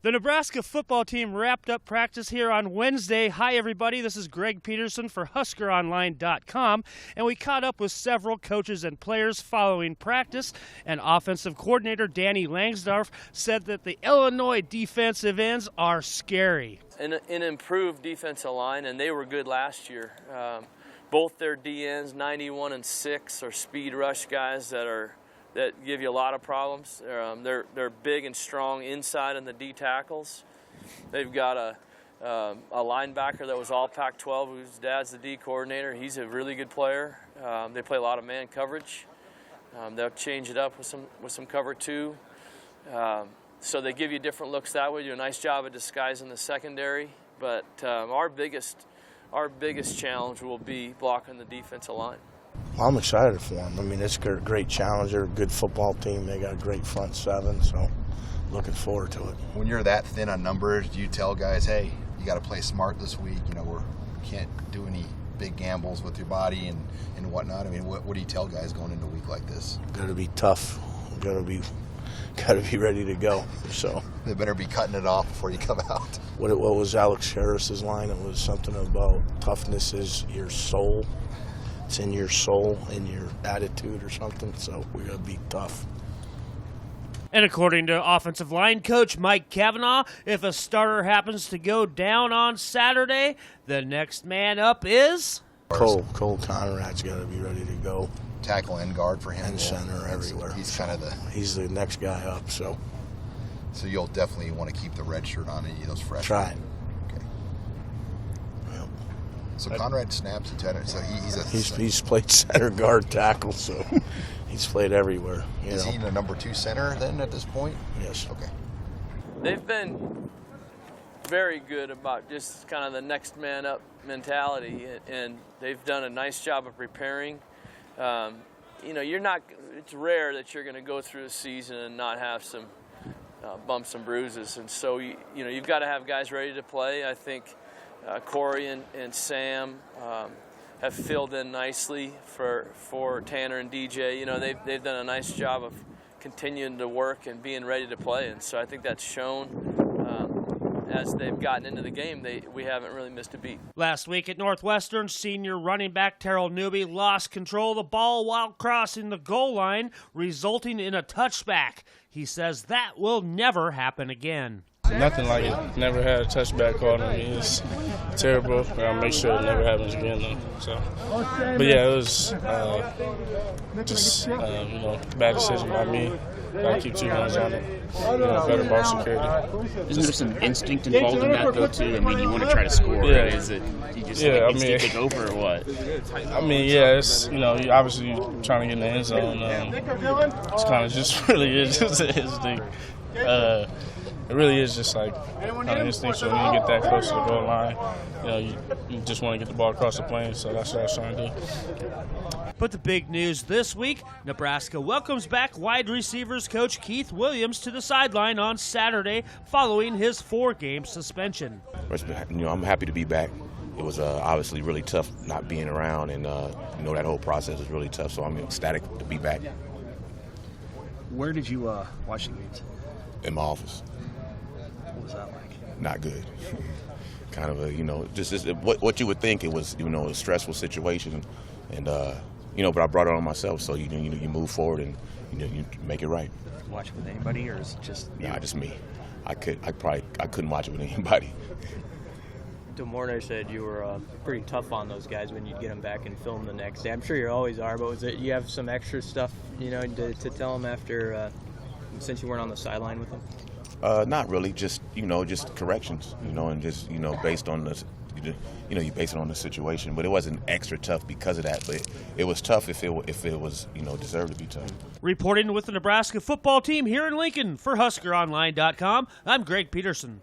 The Nebraska football team wrapped up practice here on Wednesday. Hi, everybody. This is Greg Peterson for HuskerOnline.com, and we caught up with several coaches and players following practice. And offensive coordinator Danny Langsdorf said that the Illinois defensive ends are scary. An improved defensive line, and they were good last year. Both their DNs, 91 and 6, are speed rush guys that give you a lot of problems. They're big and strong inside in the D tackles. They've got a linebacker that was all Pac-12, whose dad's the D coordinator. He's a really good player. They play a lot of man coverage. They'll change it up with some cover two. So they give you different looks that way. Do a nice job of disguising the secondary. But our biggest challenge will be blocking the defensive line. Well, I'm excited for them. I mean, it's a great challenge. They're a good football team. They got a great front seven, so looking forward to it. When you're that thin on numbers, do you tell guys, hey, you got to play smart this week? You know, we can't do any big gambles with your body and whatnot. I mean, what do you tell guys going into a week like this? Got to be tough. Got to be ready to go. So they better be cutting it off before you come out. What was Alex Harris's line? It was something about toughness is your soul. It's in your soul, in your attitude or something, so we got to be tough. And according to offensive line coach Mike Cavanaugh, if a starter happens to go down on Saturday, the next man up is? Cole Conrad's got to be ready to go. Tackle and guard for him. And center everywhere. He's kind of he's the next guy up, so. So you'll definitely want to keep the red shirt on any of those freshmen. Try. So Conrad snaps at center. So he's played center, guard, tackle. So he's played everywhere. Is he the number 2 center then at this point? Yes. Okay. They've been very good about just kind of the next man up mentality, and they've done a nice job of preparing. It's rare that you're going to go through a season and not have some bumps and bruises, and so you've got to have guys ready to play. I think Corey and Sam have filled in nicely for Tanner and DJ. They've done a nice job of continuing to work and being ready to play, and so I think that's shown as they've gotten into the game. We haven't really missed a beat. Last week at Northwestern, senior running back Terrell Newby lost control of the ball while crossing the goal line, resulting in a touchback. He says that will never happen again. Nothing like it. Never had a touchback called on me. It's terrible, but I'll make sure it never happens again, though. So, but yeah, it was just bad decision by me. Gotta keep 2 hands on it. Better ball security. Isn't there some instinct involved in that, though, too? I mean, you want to try to score. Yeah. Right? Is it you just instinct take over or what? I mean, yeah, it's obviously you're trying to get in the end zone. It's kind of just really is just an instinct. It really is just like kind of instinctual when you get that close to the goal line. You just want to get the ball across the plane, so that's what I was trying to do. But the big news this week, Nebraska welcomes back wide receivers coach Keith Williams to the sideline on Saturday following his 4-game suspension. I'm happy to be back. It was obviously really tough not being around, and that whole process was really tough, so I'm ecstatic to be back. Where did you watch the games? In my office. What was that like? Not good. Kind of just what you would think. It was a stressful situation, and but I brought it on myself. So you move forward and you make it right. Watch it with anybody, or is it just you? Nah, just me. I couldn't watch it with anybody. DeMornay said you were pretty tough on those guys when you'd get them back and film the next day. I'm sure you always are, but was it you have some extra stuff to tell them after since you weren't on the sideline with them? Not really. Just just corrections. And just based on this. You base it on the situation, but it wasn't extra tough because of that. But it was tough if it was deserved to be tough. Reporting with the Nebraska football team here in Lincoln for HuskerOnline.com, I'm Greg Peterson.